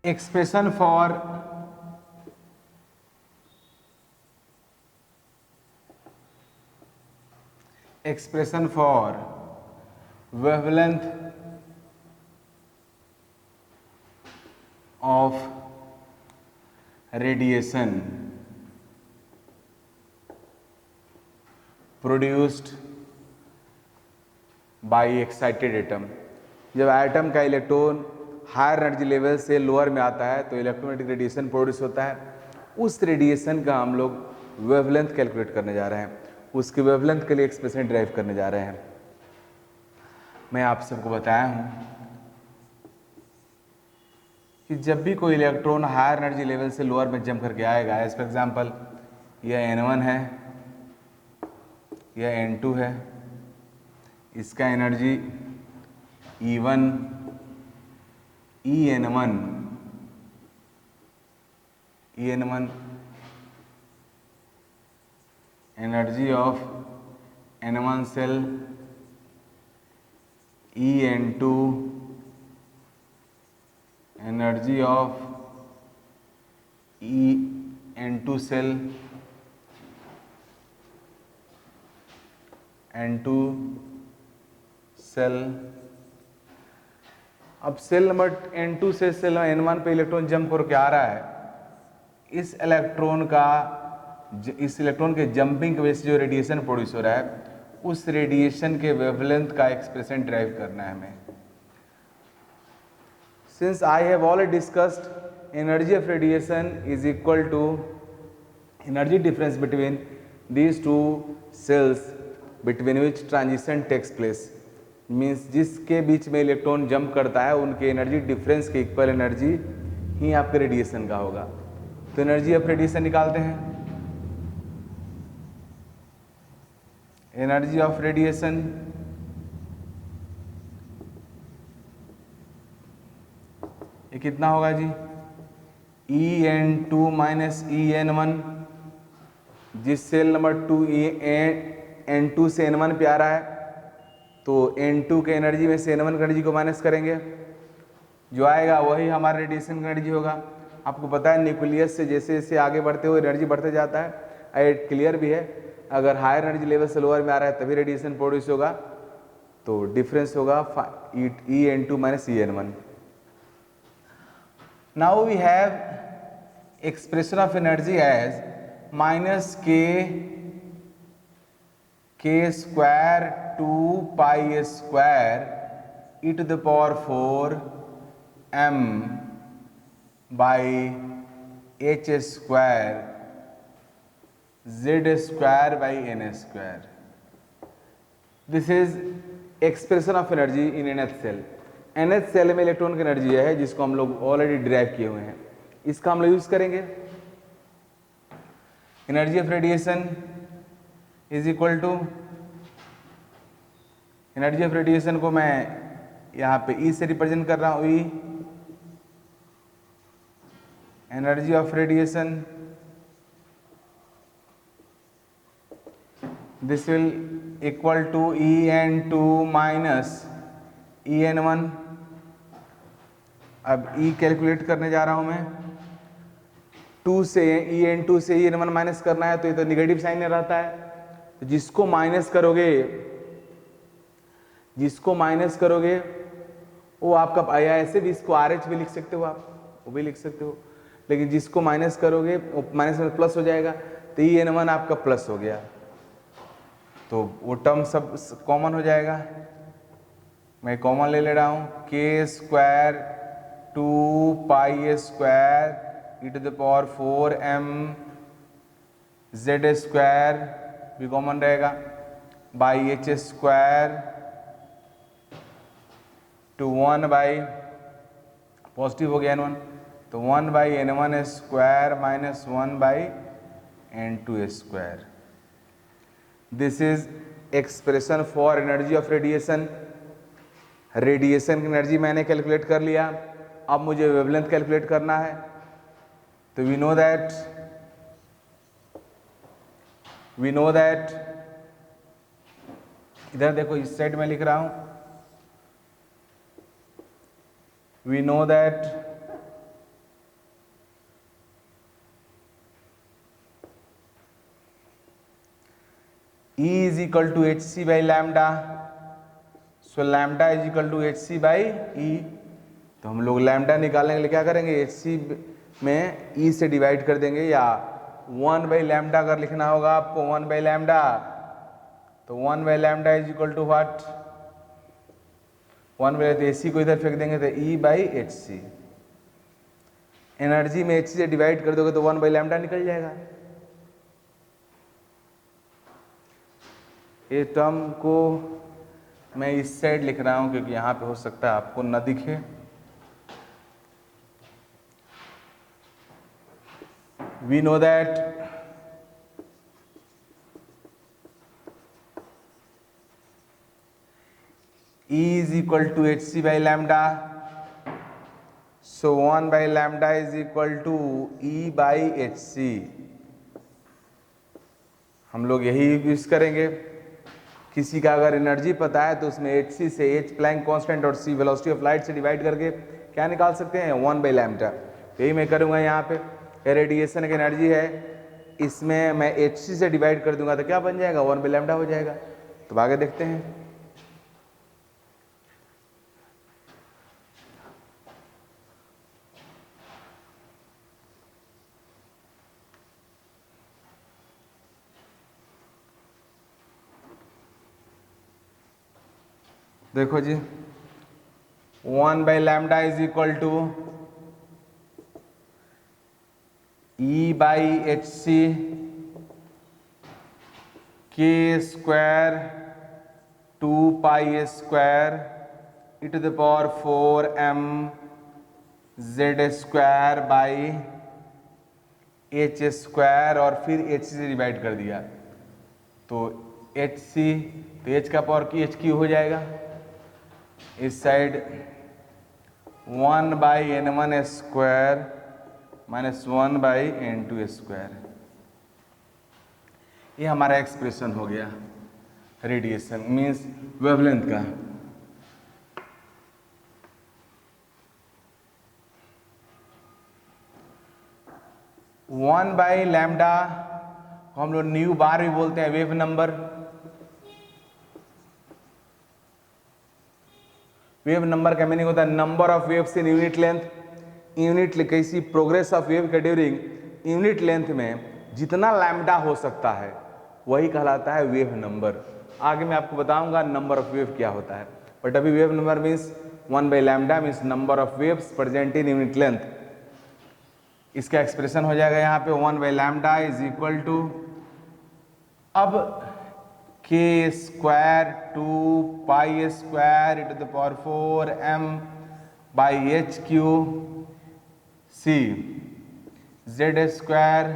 expression for wavelength of radiation produced by excited atom। जब atom का electron higher energy level से lower में आता है तो इलेक्ट्रोमैग्नेटिक रेडिएशन प्रोड्यूस होता है। उस रेडिएशन का हम लोग वेवलेंथ कैलकुलेट करने जा रहे हैं, उसकी वेवलेंथ के लिए एक्सप्रेशन ड्राइव करने जा रहे हैं। मैं आप सबको बताया हूँ कि जब भी कोई इलेक्ट्रॉन हायर एनर्जी लेवल से लोअर में जंप करके आएगा, एज फॉर एग्जाम्पल यह N1 है, यह N2 है, इसका energy E1 EN1 energy of N1 shell, EN2 energy of EN2 shell, N2 shell. अब सेल नंबर N2 से सेल N1 पे इलेक्ट्रॉन जंप करके आ रहा है। इस इलेक्ट्रॉन के जंपिंग की वजह से जो रेडिएशन प्रोड्यूस हो रहा है, उस रेडिएशन के वेवलेंथ का एक्सप्रेशन ड्राइव करना है हमें। Since I have already discussed, energy of radiation is equal to energy difference between these two cells between which transition takes place। Means जिसके बीच में इलेक्ट्रॉन जंप करता है उनके एनर्जी डिफरेंस के इक्वल एनर्जी ही आपके रेडिएशन का होगा। तो एनर्जी ऑफ रेडिएशन निकालते हैं। एनर्जी ऑफ रेडिएशन ये कितना होगा जी? EN2 minus EN1। जिस सेल नंबर 2 N2 से N1 पे आ रहा है तो N2 के एनर्जी में से N1 की एनर्जी को माइनस करेंगे, जो आएगा वही हमारा रेडिएशन का एनर्जी होगा। आपको पता है न्यूक्लियस से जैसे जैसे आगे बढ़ते हुए एनर्जी बढ़ते जाता है। क्लियर भी है, अगर हायर एनर्जी लेवल से लोअर में आ रहा है तभी रेडिएशन प्रोड्यूस होगा, तो डिफरेंस होगा EN2 minus EN1। Now we have expression of energy as minus k square 2 pi square e to the power 4 m by h square z square by n square। This is expression of energy in nth cell। nth shell में electron की energy है जिसको हम लोग already drive किए हुए हैं, इसका हम लोग यूज करेंगे। Energy of radiation is equal to, energy of radiation को मैं यहाँ पे E से रिप्रेजेंट कर रहा हूँ। E energy of radiation, this will equal to EN2 minus EN1। अब E कैलकुलेट करने जा रहा हूं मैं। 2 से EN2 से EN1 माइनस करना है तो ये तो निगेटिव साइन में रहता है, तो जिसको माइनस करोगे वो आपका ऐसे भी इसको RH भी लिख सकते हो, आप वो भी लिख सकते हो, लेकिन जिसको माइनस करोगे वो माइनस में प्लस हो जाएगा, तो EN1 आपका प्लस हो गया, तो वो टर्म सब कॉमन हो जाएगा। मैं कॉमन ले रहा हूं, k square 2 pi square e to the power 4 m z square भी कॉमन रहेगा, by h square to 1 by positive हो गया N1, तो 1 by N1 square minus 1 by N2 square. This is expression for energy of radiation. Radiation की energy मैंने calculate कर लिया, अब मुझे वेवलेंथ कैलकुलेट करना है। तो वी नो दैट इधर देखो, इस साइड में लिख रहा हूं, we know that E is equal to H C by lambda, so lambda is equal to H C by E. तो हम लोग लैम्डा निकालने के लिए क्या करेंगे, एच सी में ई से डिवाइड कर देंगे, या 1 बाई लैम्डा अगर लिखना होगा आपको 1 बाई लैम्डा, तो 1 by lambda is equal to what, 1 by, तो ए सी को इधर फेंक देंगे तो E by H C. Energy में एच सी से डिवाइड कर दोगे तो 1 बाई लैम्डा निकल जाएगा। ये टर्म को मैं इस साइड लिख रहा हूं क्योंकि यहां पे हो सकता है आपको न दिखे। We know that E is equal to hc by lambda, so 1 by lambda is equal to E by hc। हम लोग यही यूज करेंगे। किसी का अगर एनर्जी पता है तो उसमें hc से h प्लैंक कांस्टेंट और c वेलोसिटी ऑफ लाइट से डिवाइड करके क्या निकाल सकते हैं, 1 बाई लैम्डा। यही मैं करूंगा यहाँ पे। रेडिएशन की एनर्जी है, इसमें मैं hc से डिवाइड कर दूंगा तो क्या बन जाएगा, 1 बाई लैम्डा हो जाएगा। तो आगे देखते हैं। देखो जी, 1 by lambda is equal to E by H C के square 2 pi square E to the power 4 m Z square by H square, और फिर एच सी से डिवाइड कर दिया तो एच सी, तो एच का पावर की एच क्यू हो जाएगा। इस side 1 by N one square minus 1 by N two square. ये हमारा एक्सप्रेशन हो गया रेडिएशन मीन्स वेवलेंथ का। वन बाई लैम्डा को हम लोग न्यू बार भी बोलते हैं, वेव नंबर। वेव नंबर का मीनिंग होता है number of waves in unit length. Unit कैसी प्रोग्रेस ऑफ वेव के ड्यूरिंग यूनिट लेंथ में जितना लैम्डा हो सकता है वही कहलाता है वेव नंबर। आगे मैं आपको बताऊंगा नंबर ऑफ वेव क्या होता है, बट अभी wave number means 1 by lambda means number of waves present in unit length. इसका एक्सप्रेशन हो जाएगा यहाँ पे 1 by lambda is equal to, अब K square 2 pi square E to the power 4 m by H Q C Z square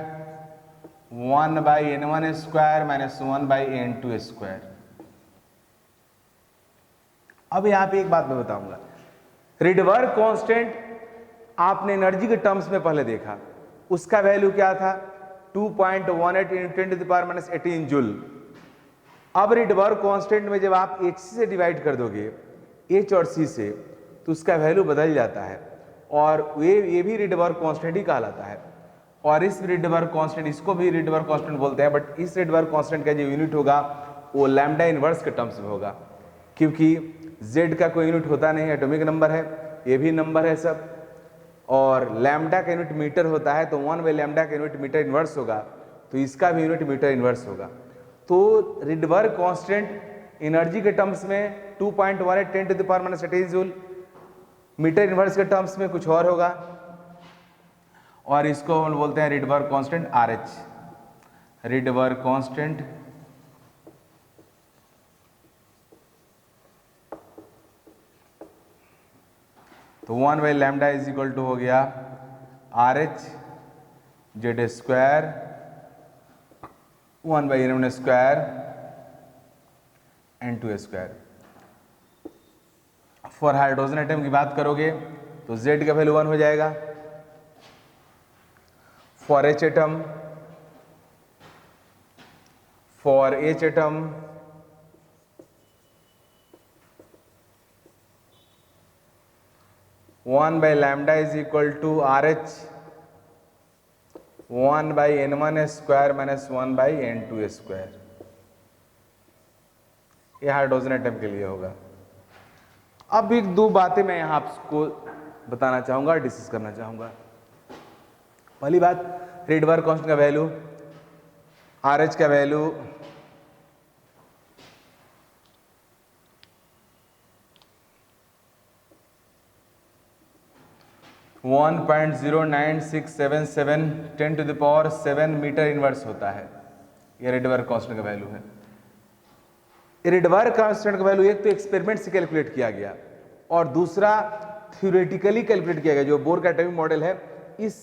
1 by N one square minus 1 by N two square. अब यहाँ पे एक बात मैं बताऊंगा, रिडवर्क कांस्टेंट आपने energy के टर्म्स में पहले देखा, उसका वैल्यू क्या था 2.18 × 10⁻18 जूल। अब रिडवर्क कांस्टेंट में जब आप एच से डिवाइड कर दोगे एच और सी से तो उसका वैल्यू बदल जाता है, और ये भी रिडवर्क कांस्टेंट ही कहलाता है। और इस रिडवर्क कांस्टेंट, इसको भी रिडवर्क कांस्टेंट बोलते हैं, बट इस रिडवर्क कांस्टेंट का जो यूनिट होगा वो लैम्डा इनवर्स के टर्म्स में होगा, क्योंकि z का कोई यूनिट होता नहीं, एटॉमिक नंबर है, ये भी नंबर है सब, और लैम्डा का यूनिट मीटर होता है, तो 1 बाई लैम्डा का यूनिट मीटर इनवर्स होगा, तो इसका भी यूनिट मीटर इनवर्स होगा। तो रिडवर्क कांस्टेंट एनर्जी के टर्म्स में 2.18 × 10⁻18 जूल, मीटर इनवर्स के टर्म्स में कुछ और होगा, और इसको हम बोलते हैं Rydberg constant RH। Rydberg constant तो 1 by lambda is equal to हो गया RH Z square 1 by N one square N two square. For hydrogen atom की बात करोगे तो Z का वैल्यू 1 हो जाएगा। For H atom 1 by lambda is equal to RH 1 by N one square minus 1 by N two square. ये hydrogen atom के लिए होगा। अब एक दो बातें मैं यहाँ आपको बताना चाहूँगा, डिस्कस करना चाहूँगा। पहली बात, रेडबर्ग कांस्टेंट का वैल्यू, RH का वैल्यू 1.09677 10⁻7 मीटर इनवर्स होता है। ये रेडबर्ग कांस्टेंट का वैल्यू है। रेडबर्ग कांस्टेंट का वैल्यू एक तो एक्सपेरिमेंट से कैलकुलेट किया गया और दूसरा थ्योरेटिकली कैलकुलेट किया गया। जो बोर का एटॉमिक मॉडल है इस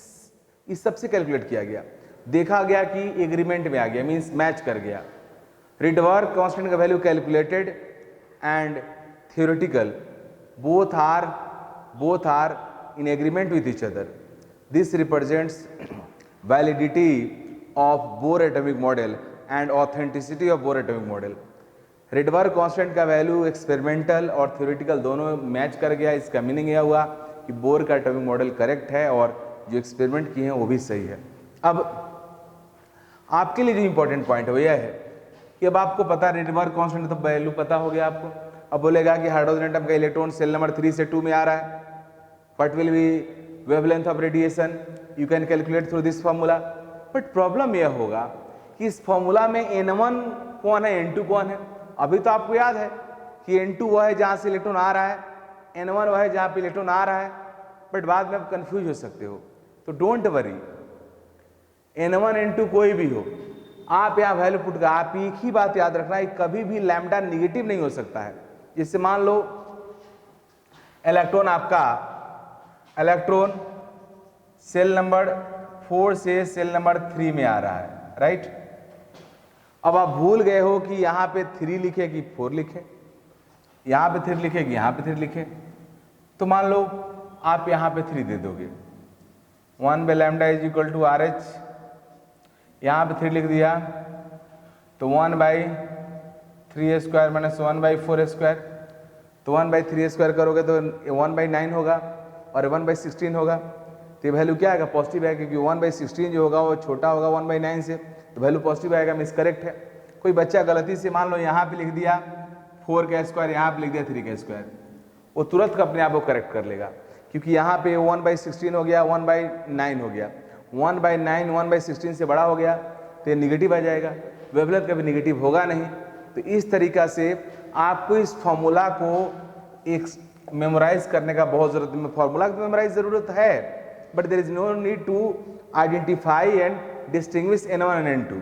सब से कैलकुलेट किया गया, देखा गया कि एग्रीमेंट में आ गया, मींस मैच कर गया। रेडबर्ग कांस्टेंट का value calculated and theoretical both are in agreement with each other. This represents validity of Bohr atomic model and authenticity of Bohr atomic model. Rydberg constant का value experimental और theoretical दोनों match कर गया। इसका meaning यह हुआ कि bore का एटॉमिक मॉडल करेक्ट है और जो एक्सपेरिमेंट किए हैं वो भी सही है। अब आपके लिए जो इंपॉर्टेंट पॉइंट है वो यह है कि अब आपको पता है रेडबर्ग कांस्टेंट, तो वैल्यू पता हो गया आपको। अब बोलेगा कि हाइड्रोजन एटम का इलेक्ट्रॉन सेल नंबर 3 से 2 में आ रहा है, what will be wavelength of radiation, you can calculate through this formula। but problem यह होगा कि इस फॉर्मूला में n1 कौन है, n2 कौन है। अभी तो आपको याद है कि n2 वह है जहां से इलेक्ट्रॉन आ रहा है, n1 वह है जहां पे इलेक्ट्रॉन आ रहा है, बट बाद में आप कंफ्यूज हो सकते हो। तो डोंट वरी, n1 n2 कोई भी हो, आप यहाँ वैल्यू पुट कर, आप एक ही बात याद रखना है, कभी भी लैम्डा निगेटिव नहीं हो सकता है। जैसे मान लो इलेक्ट्रॉन सेल नंबर 4 से सेल नंबर 3 में आ रहा है, राइट। अब आप भूल गए हो कि यहाँ पे 3 लिखे कि 4 लिखे, यहाँ पे 3 लिखे कि यहाँ पे 3 लिखे। तो मान लो आप यहाँ पे 3 दे दोगे, 1/λ = RH, यहाँ पे 3 लिख दिया तो 1/3² - 1/4²। तो 1/3² करोगे तो 1/9 होगा और 1/16 होगा। तो ये वैल्यू क्या आएगा, पॉजिटिव आएगा, क्योंकि 1/16 जो होगा वो छोटा होगा 1/9 से, तो वैल्यू पॉजिटिव आएगा, मीन्स करेक्ट है। कोई बच्चा गलती से मान लो यहाँ पे लिख दिया 4², यहाँ पे लिख दिया 3², वो तुरंत अपने आप को करेक्ट कर लेगा, क्योंकि यहाँ पे 1/16 हो गया, 1/9 हो गया, 1/9 1/16 से बड़ा हो गया तो ये निगेटिव आ जाएगा, वेवलेंथ कभी निगेटिव होगा नहीं। तो इस तरीका से आपको इस फॉर्मूला को एक मेमोराइज करने का बहुत जरूरत, फॉर्मूला की मेमोराइज जरूरत है, but there is no need to identify and distinguish n1 and n2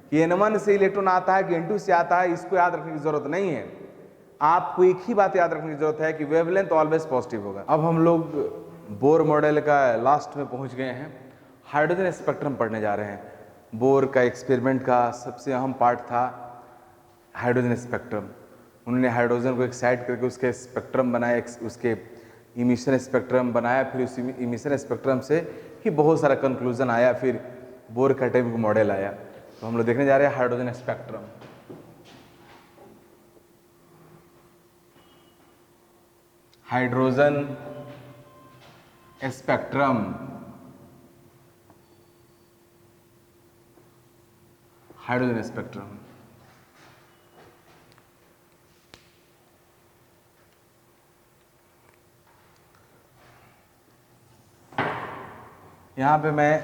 कि n1 से इलेक्ट्रॉन आता है कि n2 से आता है, इसको याद रखने की जरूरत नहीं है। आपको एक ही बात याद रखने की जरूरत है कि वेवलेंथ ऑलवेज पॉजिटिव होगा। अब हम लोग बोर मॉडल का लास्ट में पहुंच गए हैं, हाइड्रोजन स्पेक्ट्रम पढ़ने जा रहे हैं। बोर का एक्सपेरिमेंट का सबसे अहम पार्ट था हाइड्रोजन स्पेक्ट्रम। उन्होंने हाइड्रोजन को एक्साइट करके उसके स्पेक्ट्रम बनाया, उसके इमिशन स्पेक्ट्रम बनाया, फिर उस इमिशन स्पेक्ट्रम से ही बहुत सारा कंक्लूजन आया, फिर बोर का एटॉमिक मॉडल आया। तो हम लोग देखने जा रहे हैं hydrogen spectrum. Hydrogen spectrum, hydrogen spectrum यहाँ पे मैं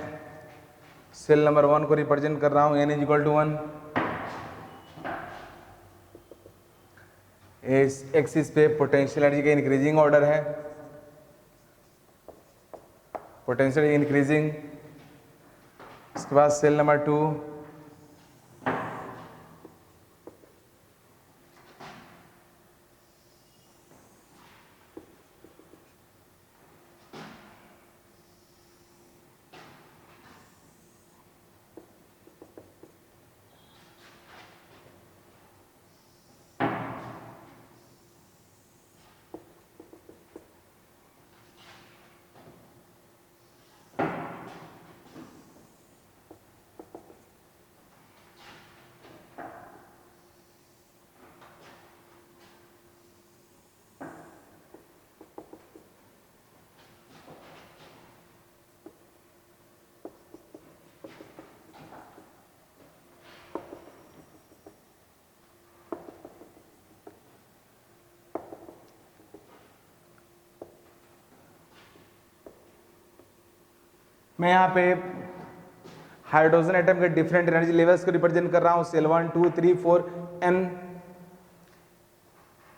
सेल नंबर 1 को रिप्रेजेंट कर रहा हूँ, n = 1। एक्सिस पे पोटेंशियल एनर्जी का इंक्रीजिंग ऑर्डर है, पोटेंशियल इंक्रीजिंग। इसके बाद सेल नंबर 2, मैं यहाँ पे हाइड्रोजन एटम के डिफरेंट एनर्जी लेवल्स को रिप्रेजेंट कर रहा हूँ, सेल 1 2 3 4 n।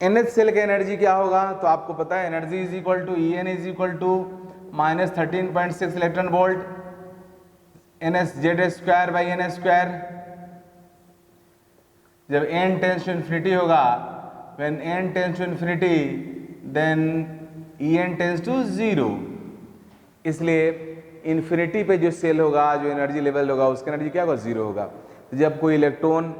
nth सेल का एनर्जी क्या होगा, तो आपको पता है energy is equal to En is equal to -13.6 electron volt NSZ² by n²। जब n टेंस टू इन्फिनिटी होगा, when n tends to infinity then En tends to 0। इसलिए इन्फिनिटी पे जो सेल होगा, जो एनर्जी लेवल होगा, उसका एनर्जी क्या होगा, 0 होगा। तो जब कोई इलेक्ट्रॉन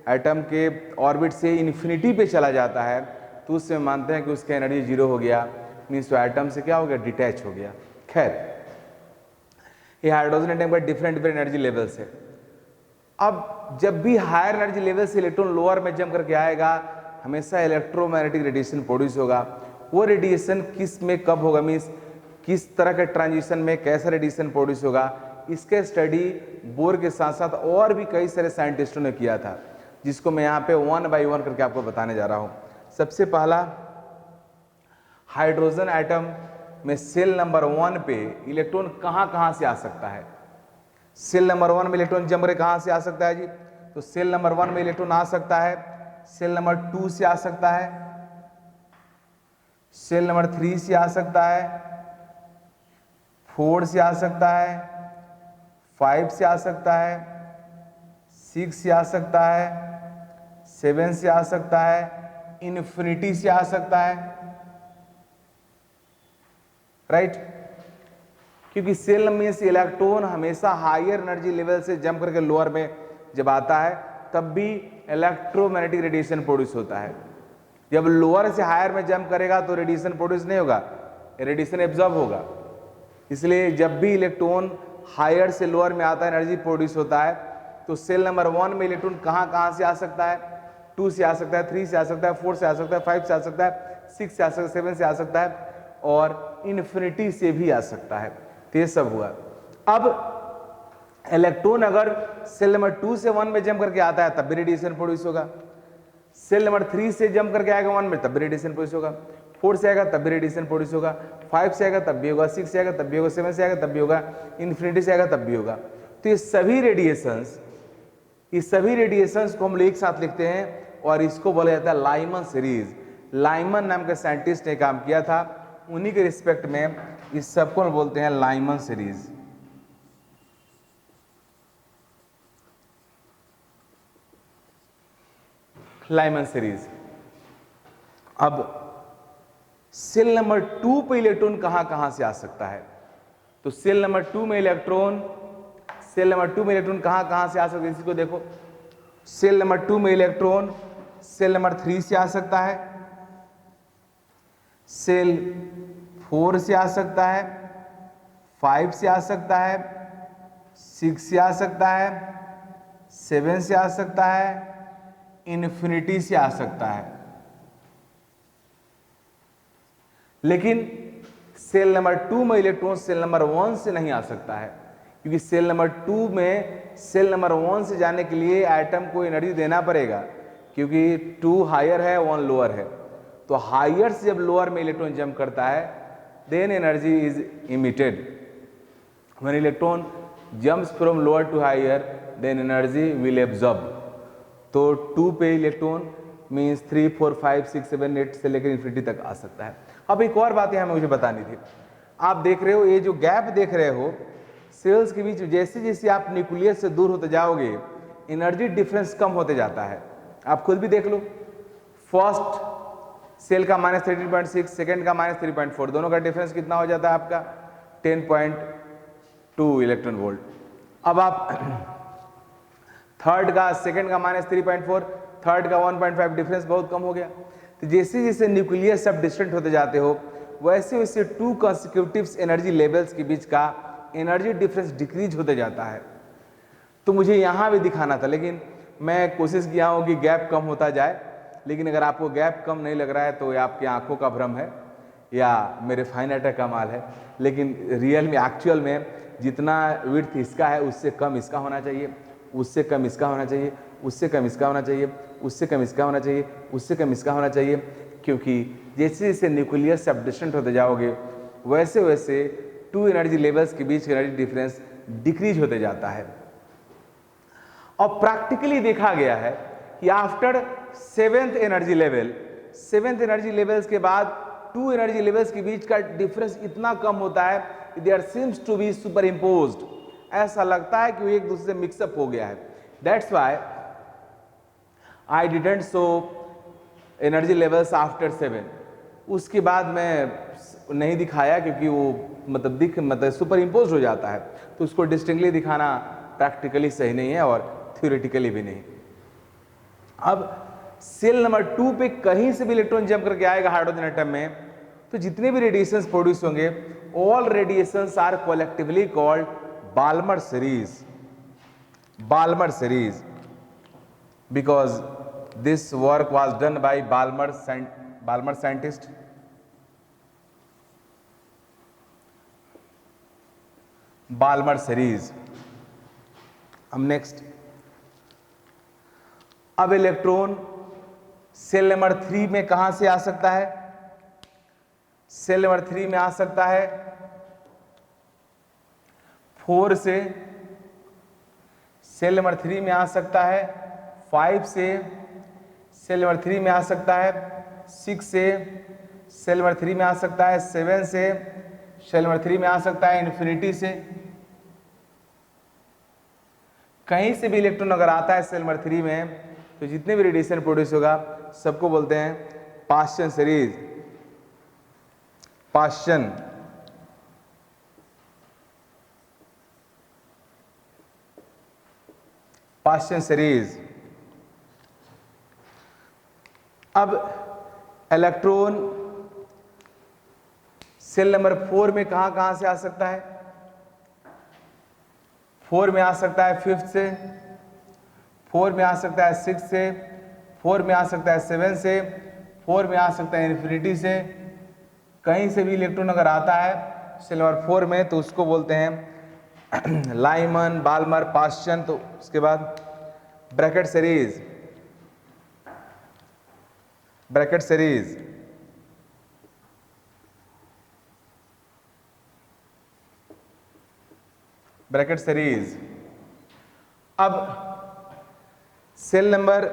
एटम के ऑर्बिट से इन्फिनिटी पे चला जाता है तो उससे मानते हैं कि उसका एनर्जी 0 हो गया, मीन्स तो एटम से क्या हो गया, डिटैच हो गया। खैर, ये हाइड्रोजन एटम का डिफरेंट एनर्जी लेवल्स है। अब जब भी हायर एनर्जी लेवल से इलेक्ट्रॉन लोअर में जंप करके आएगा, हमेशा इलेक्ट्रोमैग्नेटिक रेडिएशन प्रोड्यूस होगा। वो रेडिएशन किस में कब होगा, मीन्स किस तरह के ट्रांजिशन में कैसा रेडिएशन प्रोड्यूस होगा, इसके स्टडी बोर के साथ साथ और भी कई सारे साइंटिस्टों ने किया था, जिसको मैं यहाँ पे 1 बाई 1 करके आपको बताने जा रहा हूँ। सबसे पहला, हाइड्रोजन एटम में सेल नंबर 1 पे इलेक्ट्रॉन कहाँ से आ सकता है। सेल नंबर 1 में इलेक्ट्रॉन जंप करके कहाँ से आ सकता है जी, तो सेल नंबर 1 में इलेक्ट्रॉन आ सकता है, सेल नंबर 2 से आ सकता है, सेल नंबर 3 से आ सकता है, 4 से आ सकता है, 5 से आ सकता है, 6 से आ सकता है, 7 से आ सकता है, इन्फिनिटी से आ सकता है, राइट। क्योंकि सेल में से इलेक्ट्रॉन हमेशा हायर एनर्जी लेवल से जंप करके लोअर में जब आता है तब भी इलेक्ट्रोमैग्नेटिक रेडिएशन प्रोड्यूस होता है। जब लोअर से हायर में जंप करेगा तो रेडिएशन प्रोड्यूस नहीं होगा, रेडिएशन एब्जॉर्ब होगा। इसलिए जब भी इलेक्ट्रॉन हायर से लोअर में आता है, एनर्जी प्रोड्यूस होता है। तो सेल नंबर 1 में इलेक्ट्रॉन कहाँ से आ सकता है, 2 से आ सकता है, 3 से आ सकता है, 4 से आ सकता है, 5 से आ सकता है, 6 से आ सकता है, 7 से आ सकता है और इन्फिनिटी से भी आ सकता है। तो ये सब हुआ। अब इलेक्ट्रॉन अगर सेल नंबर 2 से 1 में जंप करके आता है तब भी रेडिएशन प्रोड्यूस होगा, सेल नंबर 3 से जंप करके आएगा 1 में तब भी रेडिएशन प्रोड्यूस होगा, 4 से आएगा तब भी रेडिएशन प्रोड्यूस होगा, 5 से आएगा तब भी होगा, 6 से आएगा तब भी होगा, 7 से आएगा तब भी होगा, इन्फिनिटी से आएगा तब भी होगा। तो ये सभी रेडिएशंस को हम एक साथ लिखते हैं और इसको बोला जाता है लाइमन सीरीज। लाइमन नाम के साइंटिस्ट ने काम किया था, उन्हीं के रिस्पेक्ट में इस सबको बोलते हैं लाइमन सीरीज। Lyman series. अब सेल नंबर 2 पे इलेक्ट्रॉन कहां से आ सकता है, तो सेल नंबर 2 में इलेक्ट्रॉन कहां से आ सकता है, इसी को देखो। सेल नंबर 2 में इलेक्ट्रॉन सेल नंबर 3 से आ सकता है, सेल 4 से आ सकता है, 5 से आ सकता है, 6 से आ सकता है, 7 से आ सकता है, इन्फिनिटी से आ सकता है। लेकिन सेल नंबर 2 में इलेक्ट्रॉन सेल नंबर 1 से नहीं आ सकता है, क्योंकि सेल नंबर 2 में सेल नंबर 1 से जाने के लिए एटम को एनर्जी देना पड़ेगा, क्योंकि 2 हायर है 1 लोअर है। तो हायर से जब लोअर में इलेक्ट्रॉन जंप करता है then energy is emitted. When electron jumps from lower to higher then energy will absorb. तो 2 पे इलेक्ट्रॉन मीन्स 3 4 5 6 7 8 से लेकर इन्फिनिटी तक आ सकता है। अब एक और बात यहाँ मुझे बतानी थी। आप देख रहे हो ये जो गैप देख रहे हो सेल्स के बीच, जैसे जैसे आप न्यूक्लियस से दूर होते जाओगे एनर्जी डिफरेंस कम होते जाता है। आप खुद भी देख लो, फर्स्ट सेल का -13.6, सेकेंड का -3.4, दोनों का डिफरेंस कितना हो जाता है आपका 10.2 इलेक्ट्रॉन वोल्ट। अब आप थर्ड का, सेकेंड का -3.4, थर्ड का 1.5, डिफरेंस बहुत कम हो गया। तो जैसे जैसे न्यूक्लियस सब डिस्टेंट होते जाते हो वैसे वैसे 2 कंसेक्यूटिव एनर्जी लेवल्स के बीच का एनर्जी डिफरेंस डिक्रीज होते जाता है। तो मुझे यहाँ भी दिखाना था, लेकिन मैं कोशिश किया हूँ कि गैप कम होता जाए। लेकिन अगर आपको गैप कम नहीं लग रहा है तो ये आपकी आंखों का भ्रम है या मेरे फाइन आर्ट का कमाल है। लेकिन रियल में, एक्चुअल में जितना विड्थ इसका है उससे कम इसका होना चाहिए, उससे कम इसका होना चाहिए, उससे कम इसका होना चाहिए, उससे कम इसका होना चाहिए, उससे कम इसका होना चाहिए। क्योंकि जैसे जैसे न्यूक्लियस सब डिस्टेंट होते जाओगे वैसे वैसे टू एनर्जी लेवल्स के बीच एनर्जी डिफरेंस डिक्रीज होते जाता है। और प्रैक्टिकली देखा गया है कि आफ्टर सेवेंथ एनर्जी लेवल्स के बाद टू एनर्जी लेवल्स के बीच का डिफरेंस इतना कम होता है, there seems to be superimposed, ऐसा लगता है कि वो एक दूसरे से मिक्सअप हो गया है। That's why I didn't show energy levels after 7। उसके बाद मैं नहीं दिखाया क्योंकि वो मतलब सुपर इम्पोज हो जाता है, तो उसको डिस्टिंक्टली दिखाना प्रैक्टिकली सही नहीं है और थ्योरेटिकली भी नहीं। अब सेल नंबर 2 पे कहीं से भी इलेक्ट्रॉन जंप करके आएगा हाइड्रोजन एटम में, तो जितने भी रेडिएशंस प्रोड्यूस होंगे, all radiations are collectively called Balmer series because this work was done by Balmer scientist. Balmer series. अब नेक्स्ट, अब इलेक्ट्रॉन सेल नंबर 3 में कहां से आ सकता है? सेल नंबर 3 में आ सकता है 4 से, सेल नंबर 3 में आ सकता है 5 से, सेल नंबर 3 में आ सकता है 6 से, सेल नंबर 3 में आ सकता है 7 से, सेल नंबर 3 में आ सकता है इन्फिनिटी से। कहीं से भी इलेक्ट्रॉन अगर आता है सेल नंबर 3 में, तो जितने भी रेडिएशन प्रोड्यूस होगा सबको बोलते हैं पाश्चन सीरीज। पाश्चन सीरीज। अब इलेक्ट्रॉन सेल नंबर 4 में कहां से आ सकता है? 4 में आ सकता है 5th से, 4 में आ सकता है 6 से, 4 में आ सकता है 7 से, 4 में आ सकता है इन्फिनिटी से। कहीं से भी इलेक्ट्रॉन अगर आता है सेल नंबर 4 में, तो उसको बोलते हैं लाइमन, बाल्मर, पाश्चन। तो उसके बाद ब्रैकेट सीरीज। अब सेल नंबर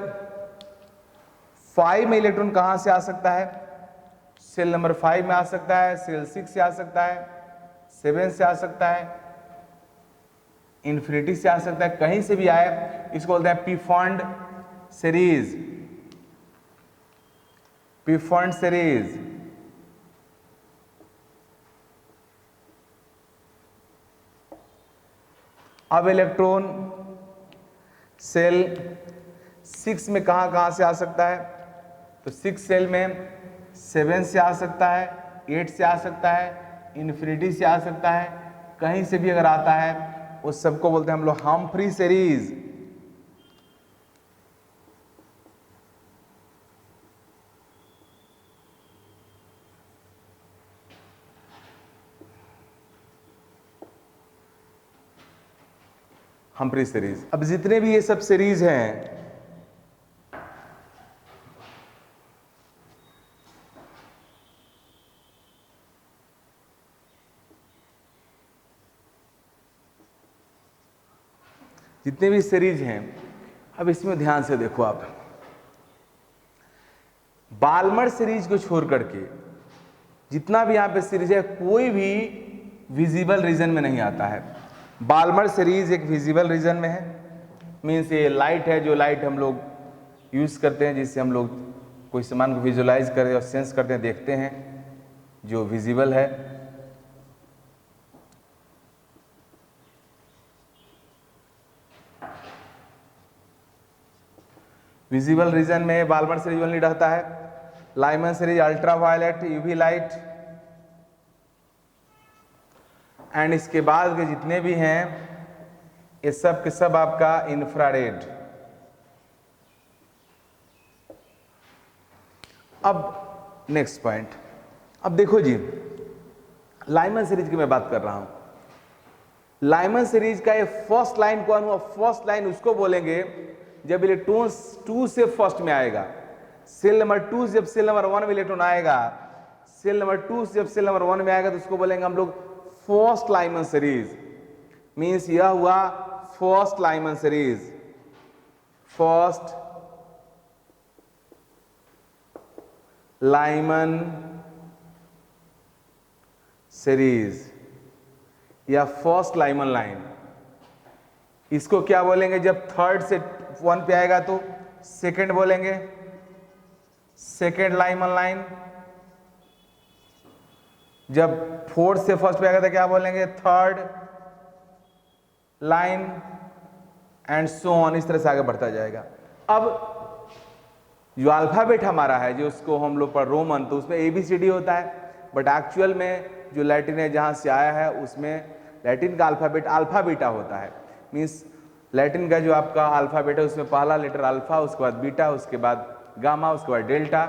5 में इलेक्ट्रॉन कहां से आ सकता है? सेल नंबर 5 में आ सकता है, सेल 6 से आ सकता है, 7 से आ सकता है, इन्फिनिटी से आ सकता है। कहीं से भी आए, इसको बोलते हैं पीफॉन्ड सीरीज। अब इलेक्ट्रॉन सेल 6 में कहां से आ सकता है? तो 6 सेल में 7 से आ सकता है, 8 से आ सकता है, इन्फिनिटी से आ सकता है। कहीं से भी अगर आता है उस सबको बोलते हैं हम लोग हम्फ्री सीरीज। अब जितने भी ये सब सीरीज हैं, जितने भी सीरीज हैं, अब इसमें ध्यान से देखो आप। बाल्मर सीरीज को छोड़ करके जितना भी यहां पे सीरीज है, कोई भी विजिबल रीजन में नहीं आता है। बाल्मर सीरीज एक विजिबल रीजन में है, मीन्स ये लाइट है, जो लाइट हम लोग यूज करते हैं, जिससे हम लोग कोई सामान को विजुलाइज करते और सेंस करते हैं, देखते हैं, जो विजिबल है। विजिबल रीजन में बाल्मर सीरीज ओनली रहता है। Lyman series ultraviolet, UV light, and इसके बाद के जितने भी हैं ये सब के सब आपका इंफ्रारेड। अब नेक्स्ट पॉइंट, अब देखो जी, लाइमन सीरीज की मैं बात कर रहा हूं। लाइमन सीरीज का ये फर्स्ट लाइन कौन हुआ? फर्स्ट लाइन उसको बोलेंगे जब इलेक्ट्रॉन 2 से फर्स्ट में आएगा। सेल नंबर 2 से जब सेल नंबर 1 में इलेक्ट्रॉन आएगा, सेल नंबर 2 से जब सेल नंबर 1 में आएगा, तो उसको बोलेंगे हम लोग फर्स्ट लाइमन सीरीज, मीन्स यह हुआ first Lyman series, first Lyman series या फर्स्ट लाइमन लाइन। इसको क्या बोलेंगे? जब थर्ड से वन पे आएगा तो सेकंड बोलेंगे, सेकंड लाइमन लाइन। जब फोर्थ से फर्स्ट पे आएगा तो क्या बोलेंगे? Third line, and so on, इस तरह से आगे बढ़ता जाएगा। अब जो अल्फाबेट हमारा है, जो उसको हम लोग पर रोमन, तो उसमें ABCD होता है, बट एक्चुअल में जो लैटिन है जहाँ से आया है उसमें लैटिन का अल्फाबेट अल्फा बीटा होता है। मीन्स लैटिन का जो आपका अल्फाबेट है उसमें पहला लेटर अल्फा, उसके बाद बीटा, उसके बाद गामा, उसके बाद डेल्टा।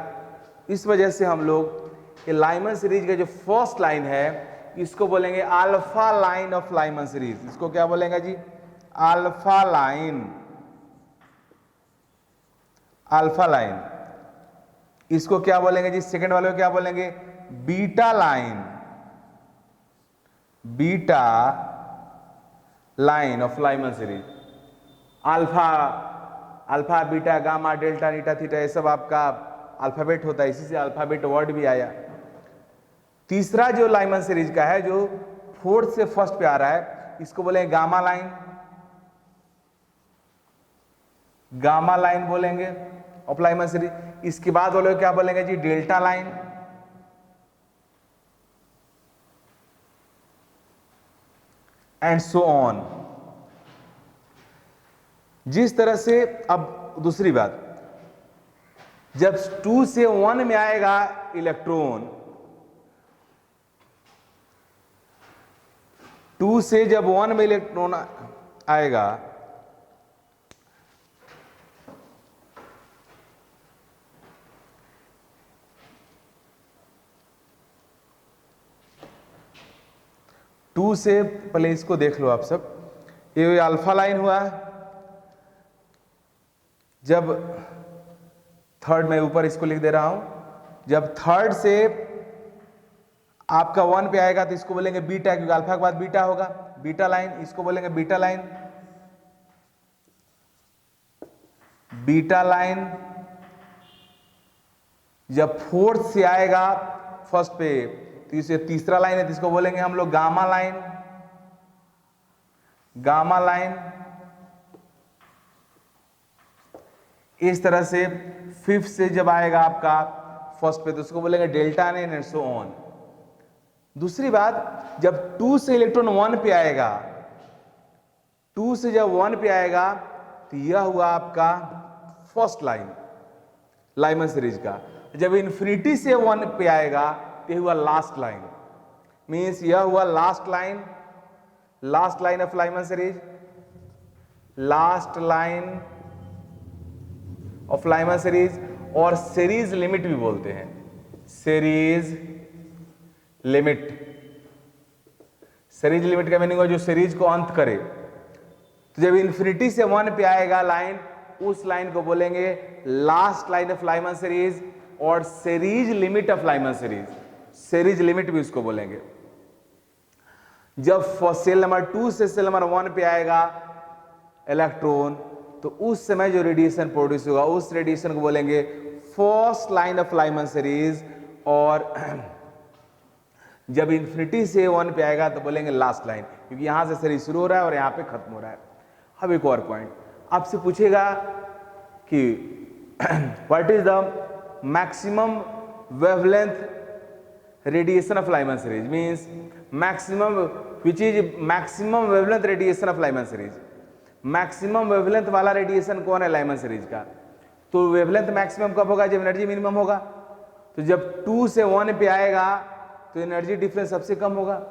इस वजह से हम लोग ये लाइमन सीरीज का जो फर्स्ट लाइन है इसको बोलेंगे alpha line of Lyman series. इसको क्या बोलेंगे जी? Alpha line, alpha line. इसको क्या बोलेंगे जी? सेकंड वाले को क्या बोलेंगे? Beta line, beta line of Lyman series. Alpha, alpha, beta, gamma, delta, eta, theta, ये सब आपका अल्फाबेट होता है, इसी से अल्फाबेट वर्ड भी आया। तीसरा जो लाइमन सीरीज का है जो फोर्थ से फर्स्ट पे आ रहा है, इसको बोलेंगे गामा लाइन, गामा लाइन बोलेंगे ऑफ लाइमन सीरीज। इसके बाद बोले क्या बोलेंगे जी? Delta line, and so on. जिस तरह से, अब दूसरी बात, जब 2 से 1 में आएगा इलेक्ट्रॉन, 2 से जब 1 में इलेक्ट्रॉन आएगा टू से, पहले इसको देख लो आप सब, ये अल्फा लाइन हुआ। जब थर्ड, में ऊपर इसको लिख दे रहा हूं, जब थर्ड से आपका 1 पे आएगा तो इसको बोलेंगे बीटा, क्योंकि अल्फा के बाद बीटा होगा, बीटा लाइन। इसको बोलेंगे बीटा लाइन, बीटा लाइन। जब फोर्थ से आएगा फर्स्ट पे तो इसे तीसरा लाइन है, तो इसको बोलेंगे हम लोग गामा लाइन, गामा लाइन। इस तरह से फिफ्थ से जब आएगा आपका फर्स्ट पे तो उसको बोलेंगे delta line, and so on. दूसरी बात, जब 2 से इलेक्ट्रॉन 1 पे आएगा, 2 से जब 1 पे आएगा तो यह हुआ आपका फर्स्ट लाइन लाइमन सीरीज का। जब इन्फिनिटी से 1 पे आएगा तो यह हुआ लास्ट लाइन, मीन्स यह हुआ last line, last line of Lyman series, last line of Lyman series. और सीरीज लिमिट भी बोलते हैं, सीरीज लिमिट। सीरीज लिमिट का मीनिंग हो जो सीरीज को अंत करे। तो जब इन्फिनिटी से 1 पे आएगा लाइन, उस लाइन को बोलेंगे last line of Lyman series और series limit of Lyman series, series limit भी उसको बोलेंगे। जब सेल नंबर 2 से सेल नंबर 1 पे आएगा इलेक्ट्रॉन, तो उस समय जो रेडिएशन प्रोड्यूस होगा उस रेडिएशन को बोलेंगे first line of Lyman series. और जब इन्फिनिटी से 1 पे आएगा तो बोलेंगे लास्ट लाइन, क्योंकि यहां से सीरीज शुरू हो रहा है और यहां पे खत्म हो रहा है। अब एक और पॉइंट आपसे पूछेगा कि what is the maximum wavelength radiation of Lyman series, means maximum which is maximum wavelength radiation of Lyman series. Maximum wavelength वाला रेडिएशन कौन है लाइमन सीरीज का? तो वेवलेंथ मैक्सिमम कब होगा? जब एनर्जी मिनिमम होगा। तो जब 2 से 1 पे आएगा तो एनर्जी डिफरेंस सबसे कम होगा।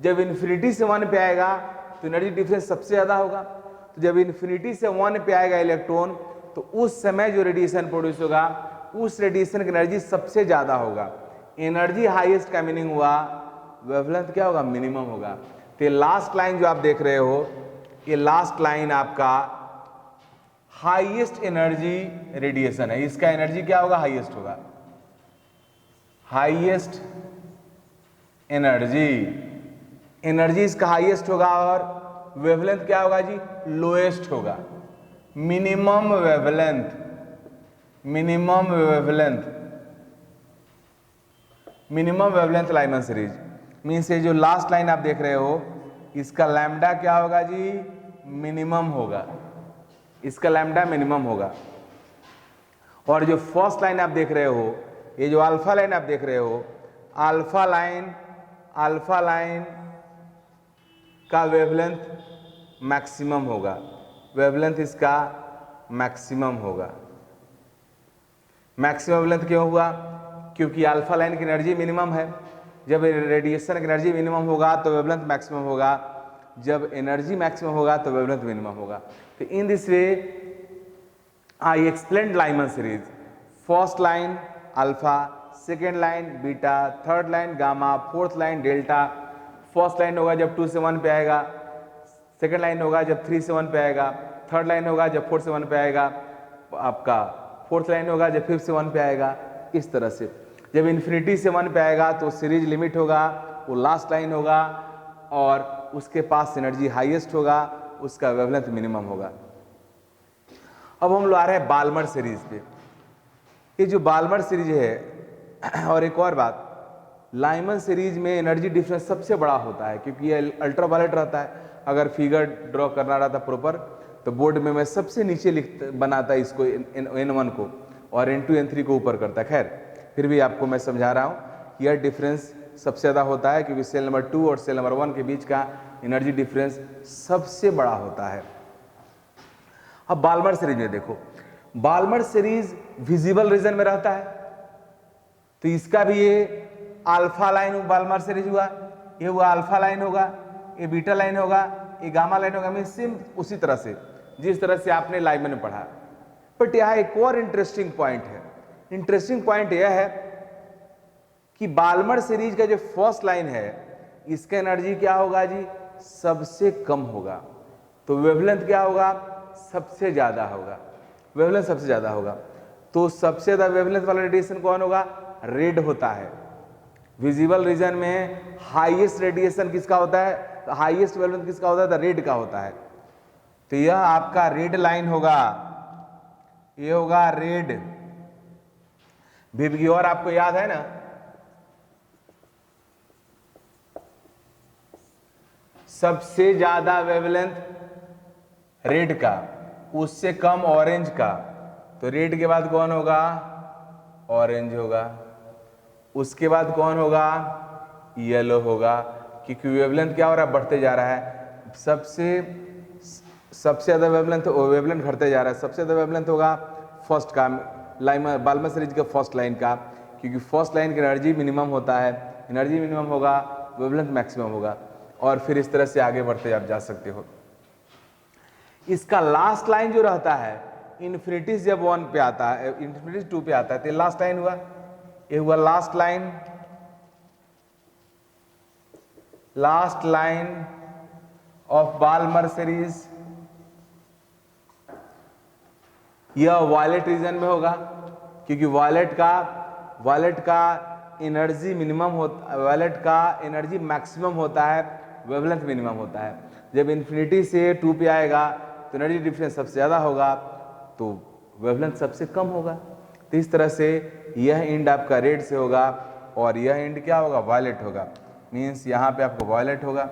जब इन्फिनिटी से 1 पे आएगा तो एनर्जी डिफरेंस सबसे ज्यादा होगा। तो जब इन्फिनिटी से 1 पे आएगा इलेक्ट्रॉन, तो उस समय जो रेडिएशन प्रोड्यूस होगा उस रेडिएशन की एनर्जी सबसे ज्यादा होगा। एनर्जी हाईएस्ट का मीनिंग हुआ वेवलेंथ क्या होगा? मिनिमम होगा। तो लास्ट लाइन जो आप देख रहे हो, ये लास्ट लाइन आपका हाईएस्ट एनर्जी रेडिएशन है। इसका एनर्जी क्या होगा? हाईएस्ट होगा, हाईएस्ट एनर्जी एनर्जी इसका हाईएस्ट होगा और वेवलेंथ क्या होगा जी, लोएस्ट होगा। Minimum wavelength, minimum wavelength, minimum wavelength Lyman series means ये जो लास्ट लाइन आप देख रहे हो इसका लैम्डा क्या होगा जी, मिनिमम होगा, इसका लैम्डा मिनिमम होगा। और जो फर्स्ट लाइन आप देख रहे हो, ये जो अल्फा लाइन आप देख रहे हो, अल्फा लाइन का वेवलेंथ मैक्सिमम होगा, वेवलेंथ इसका मैक्सिमम होगा। मैक्सिमम वेवलेंथ क्यों हुआ, क्योंकि अल्फा लाइन की एनर्जी मिनिमम है। जब रेडिएशन की एनर्जी मिनिमम होगा तो वेवलेंथ मैक्सिमम होगा, जब एनर्जी मैक्सिमम होगा तो वेवलेंथ मिनिमम होगा। तो in this way I explained Lyman series, first line alpha, second line beta, third line gamma, fourth line delta. First line होगा जब 2 से 1 पे आएगा, सेकेंड लाइन होगा जब 3 से 1 पे आएगा, थर्ड लाइन होगा जब 4 से 1 पे आएगा, आपका फोर्थ लाइन होगा जब 5 से 1 पे आएगा। इस तरह से जब इन्फिनिटी से 1 पे आएगा तो सीरीज लिमिट होगा, वो लास्ट लाइन होगा और उसके पास एनर्जी हाईएस्ट होगा, उसका वेवलेंथ मिनिमम होगा। अब हम लोग आ रहे हैं बाल्मर सीरीज पे। ये जो बाल्मर सीरीज है, और एक और बात, लाइमन सीरीज में एनर्जी डिफरेंस सबसे बड़ा होता है क्योंकि ये अल्ट्रावायलेट रहता है। अगर फिगर ड्रॉ करना रहता प्रॉपर तो बोर्ड में मैं सबसे नीचे बनाता इसको N1 को और N2 N3 को ऊपर करता। खैर फिर भी आपको मैं समझा रहा हूँ, यह डिफरेंस सबसे ज़्यादा होता है क्योंकि सेल नंबर 2 और सेल नंबर 1 के बीच का एनर्जी डिफरेंस सबसे बड़ा होता है। अब बाल्मर सीरीज में देखो, बाल्मर सीरीज विजिबल रीजन में रहता है, तो इसका भी ये अल्फा लाइन बाल्मर सीरीज हुआ, ये हुआ अल्फा लाइन होगा, ये बीटा लाइन होगा, ये गामा लाइन होगा। मीन सेम उसी तरह से जिस तरह से आपने लाइमन में पढ़ा। बट यहाँ एक और इंटरेस्टिंग पॉइंट है। इंटरेस्टिंग पॉइंट यह है कि बाल्मर सीरीज का जो फर्स्ट लाइन है इसका एनर्जी क्या होगा जी, सबसे कम होगा, तो वेवलेंथ क्या होगा, सबसे ज्यादा होगा, वेवलेंथ सबसे ज्यादा होगा। तो सबसे ज्यादा वेवलेंथ वाला रेडिएशन कौन होगा, रेड होता है। विजिबल रीजन में हाईएस्ट रेडिएशन किसका होता है, हाईएस्ट वेवलेंथ किसका होता है, तो रेड का होता है। तो यह आपका रेड लाइन होगा, ये होगा रेड। विबग्योर आपको याद है ना, सबसे ज्यादा वेवलेंथ रेड का, उससे कम ऑरेंज का, तो रेड के बाद कौन होगा, ऑरेंज होगा। उसके बाद कौन होगा, येलो होगा, क्योंकि वेवलेंथ क्या हो रहा है, बढ़ते जा रहा है। सबसे ज्यादा वेवलेंथ घटते जा रहा है। सबसे ज्यादा वेवलेंथ होगा फर्स्ट का, बाल्मर सीरीज का फर्स्ट लाइन का, क्योंकि फर्स्ट लाइन की एनर्जी मिनिमम होता है, एनर्जी मिनिमम होगा, वेवलेंथ मैक्सिमम होगा, और फिर इस तरह से आगे बढ़ते आप जा सकते हो। इसका लास्ट लाइन जो रहता है इन्फिनिटी जब 1 पे आता है, इन्फिनिटी 2 पे आता है, तो लास्ट लाइन हुआ, ये हुआ last line, last line of Balmer series. यह वायलेट रीजन में होगा क्योंकि वायलेट का एनर्जी मिनिमम होता, वायलेट का एनर्जी मैक्सिमम होता है, वेवलेंथ मिनिमम होता है। जब इन्फिनिटी से 2 पे आएगा तो एनर्जी डिफरेंस सबसे ज्यादा होगा, तो वेवलेंथ सबसे कम होगा। तो इस तरह से यह एंड आपका रेड से होगा और यह एंड क्या होगा, वायलेट होगा। मीन्स यहाँ पे आपको वायलेट होगा,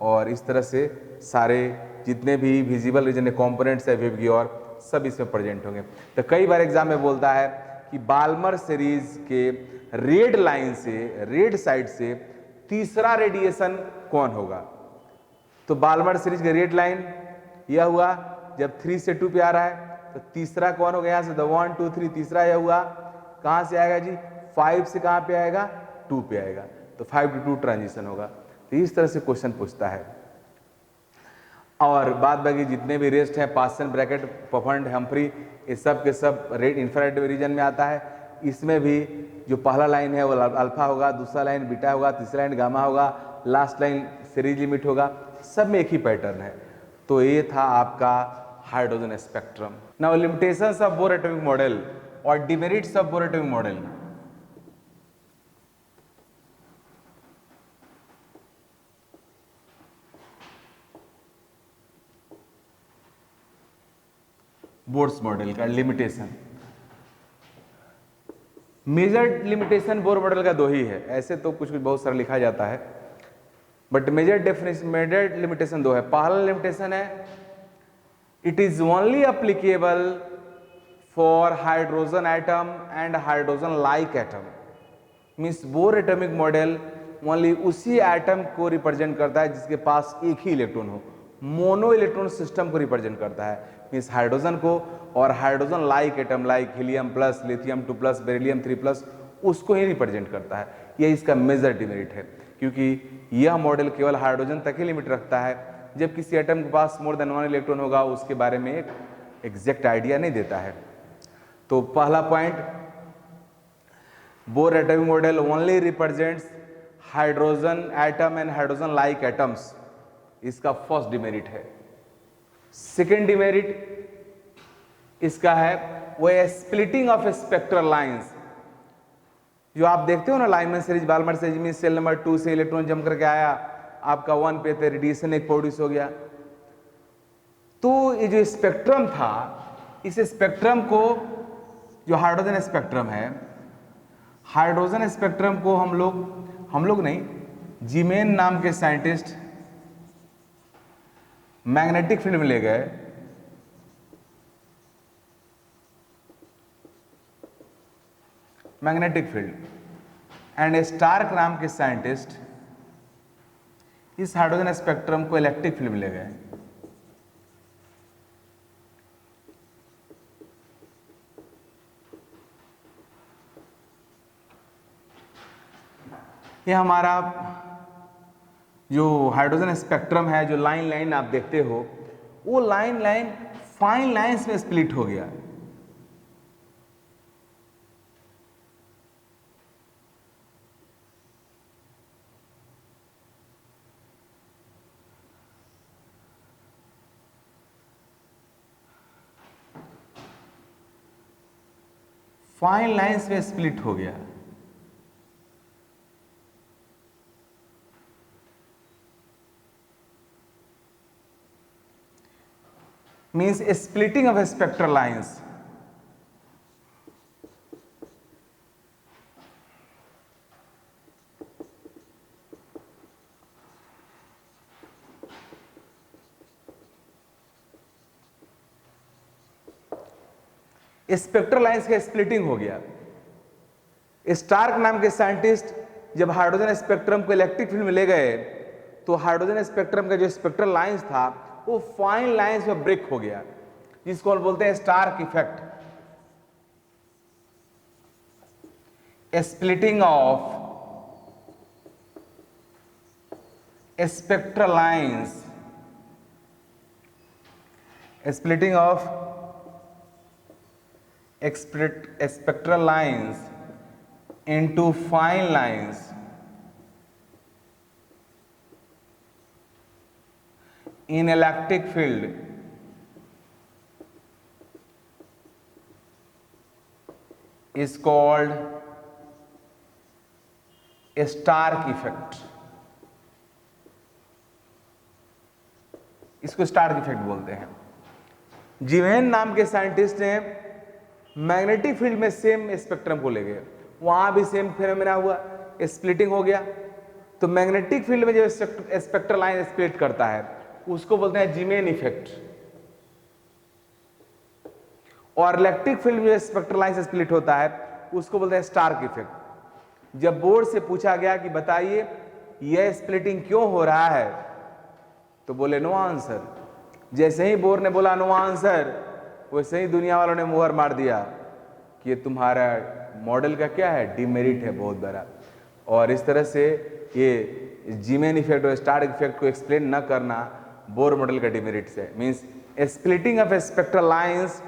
और इस तरह से सारे जितने भी विजिबल रीजन कॉम्पोनेंट्स है विबग्योर सब इसमें प्रेजेंट होंगे। तो कई बार एग्जाम में बोलता है कि बाल्मर सीरीज के रेड लाइन से, रेड साइड से तीसरा रेडिएशन कौन होगा, तो बाल्मर सीरीज का रेड लाइन यह हुआ जब 3 से 2 पे आ रहा है, तो तीसरा कौन होगा, यहाँ से 1 2 3, तीसरा यह हुआ, कहाँ से आएगा जी, 5 से कहाँ पे आएगा, 2 पे आएगा, तो 5 to 2 ट्रांजिशन होगा। तो इस तरह से क्वेश्चन पूछता है। और बाद बाकी जितने भी रेस्ट हैं, पास्सन, ब्रैकेट, पफंड, हम्फ्री, ये सब के सब रेड इन्फ्रारेड रीजन में आता है। इसमें भी जो पहला लाइन है वो अल्फा होगा, दूसरा लाइन बीटा होगा, तीसरा लाइन गामा होगा, लास्ट लाइन सीरीज लिमिट होगा, सब में एक ही पैटर्न है। तो ये था आपका hydrogen spectrum. Now limitations of Bohr atomic model और demerits of Bohr atomic model. Bohr's model का limitation. Major limitation Bohr model का दो ही है, ऐसे तो कुछ कुछ बहुत सारा लिखा जाता है, बट मेजर लिमिटेशन दो है। पहला लिमिटेशन है it is only applicable for hydrogen atom and hydrogen like atom. Means bore atomic model only उसी एटम को रिप्रेजेंट करता है जिसके पास एक ही इलेक्ट्रॉन हो, मोनो इलेक्ट्रॉन सिस्टम को रिप्रेजेंट करता है। मीन्स हाइड्रोजन को और hydrogen like atom like helium plus, lithium 2 plus, beryllium 3 plus, उसको ही रिप्रेजेंट करता है। यह इसका मेजर डिमेरिट है, क्योंकि यह मॉडल केवल हाइड्रोजन तक ही लिमिट रखता है। जब किसी एटम के पास मोर देन 1 इलेक्ट्रॉन होगा उसके बारे में एक एग्जैक्ट आइडिया नहीं देता है। तो पहला point, bore atomic model only represents hydrogen atom and hydrogen like atoms, इसका फर्स्ट डिमेरिट है। सेकेंड डिमेरिट इसका है वो है स्प्लिटिंग ऑफ स्पेक्ट्रल लाइंस। जो आप देखते हो ना लाइमन सीरीज, बाल्मर सीरीज में सेल नंबर 2 से इलेक्ट्रॉन जम करके आया, आपका 1 पे थे, रेडिएशन एक प्रोड्यूस हो गया। तो ये जो स्पेक्ट्रम था, इस स्पेक्ट्रम को, जो हाइड्रोजन स्पेक्ट्रम है, हाइड्रोजन स्पेक्ट्रम को हम लोग नहीं, जीमेन नाम के साइंटिस्ट मैग्नेटिक फील्ड में ले गए। मैग्नेटिक फील्ड एंड स्टार्क नाम के साइंटिस्ट इस हाइड्रोजन स्पेक्ट्रम को इलेक्ट्रिक फील्ड में ले गए। ये हमारा जो हाइड्रोजन स्पेक्ट्रम है, जो लाइन लाइन आप देखते हो, वो लाइन लाइन फाइन लाइंस में स्प्लिट हो गया। फाइन लाइंस में स्प्लिट हो गया। Means splitting of spectral lines. Spectral lines का स्प्लिटिंग हो गया। स्टार्क नाम के साइंटिस्ट जब हाइड्रोजन स्पेक्ट्रम को इलेक्ट्रिक फील्ड में ले गए, तो हाइड्रोजन स्पेक्ट्रम का जो स्पेक्ट्रल लाइंस था वो फाइन लाइंस में ब्रेक हो गया, जिसको हम बोलते हैं Stark effect. Splitting of spectral lines, splitting of spectral lines into fine lines in electric field is called Stark effect. इसको स्टार्क इफेक्ट बोलते हैं। जीवेन नाम के साइंटिस्ट ने मैग्नेटिक फील्ड में सेम स्पेक्ट्रम को ले गए, वहां भी सेम फिनोमेना हुआ, स्प्लिटिंग हो गया। तो मैग्नेटिक फील्ड में जो स्पेक्ट्रल लाइन स्प्लिट करता है उसको बोलते हैं जीमेन इफेक्ट, और इलेक्ट्रिक फील्ड में जो स्पेक्ट्रल लाइन स्प्लिट होता है उसको बोलते हैं स्टार्क इफेक्ट। जब बोर्ड से पूछा गया कि बताइए यह स्प्लिटिंग क्यों हो रहा है, तो बोले नो आंसर। जैसे ही बोर्ड ने बोला नो आंसर, वैसे ही दुनिया वालों ने मुहर मार दिया कि ये तुम्हारा मॉडल का क्या है, डिमेरिट है बहुत बड़ा। और इस तरह से ये जीमेन इफेक्ट और स्टार्क इफेक्ट को एक्सप्लेन न करना बोर मॉडल का डिमेरिट है। Means splitting of spectral lines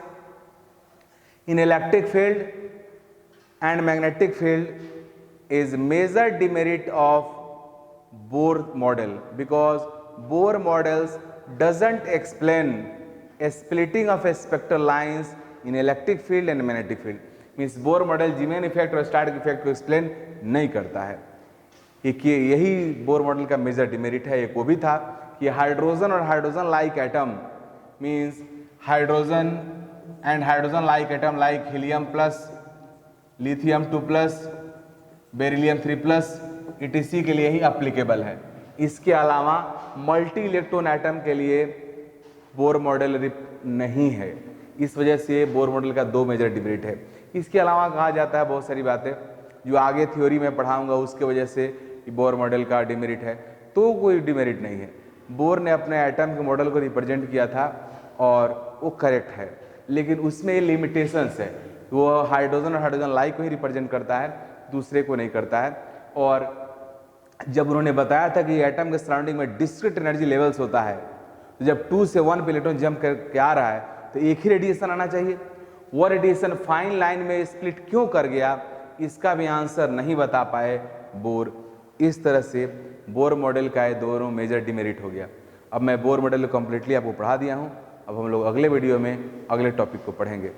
in electric field and magnetic field is major demerit of Bohr model, because Bohr models doesn't explain a splitting of a spectral lines in electric field and magnetic field. Means Bohr model Zeeman effect और Stark effect को explain नहीं करता है। यही Bohr model का major demerit है। एक वो भी था कि हाइड्रोजन और hydrogen like atom, means hydrogen and hydrogen like atom like helium plus, lithium 2 plus, beryllium 3 plus ETC के लिए ही अप्लीकेबल है। इसके अलावा मल्टी इलेक्ट्रॉन एटम के लिए बोर मॉडल नहीं है। इस वजह से बोर मॉडल का 2 मेजर डिमेरिट है। इसके अलावा कहा जाता है बहुत सारी बातें जो आगे थ्योरी में पढ़ाऊंगा, उसके वजह से बोर मॉडल का डिमेरिट है, तो कोई डिमेरिट नहीं है। बोर ने अपने एटम के मॉडल को रिप्रेजेंट किया था और वो करेक्ट है, लेकिन उसमें ये लिमिटेशंस है, वो हाइड्रोजन और हाइड्रोजन लाइक को ही रिप्रेजेंट करता है, दूसरे को नहीं करता है। और जब उन्होंने बताया था कि एटम के सराउंडिंग में डिस्क्रीट एनर्जी लेवल्स होता है, तो जब 2 से 1 पे इलेक्ट्रॉन जंप करके आ रहा है तो एक ही रेडिएशन आना चाहिए। वो रेडिएशन फाइन लाइन में स्प्लिट क्यों कर गया, इसका भी आंसर नहीं बता पाए बोर। इस तरह से बोर मॉडल का ये दोनों मेजर डिमेरिट हो गया। अब मैं बोर मॉडल को कम्प्लीटली आपको पढ़ा दिया हूँ। अब हम लोग अगले वीडियो में अगले टॉपिक को पढ़ेंगे।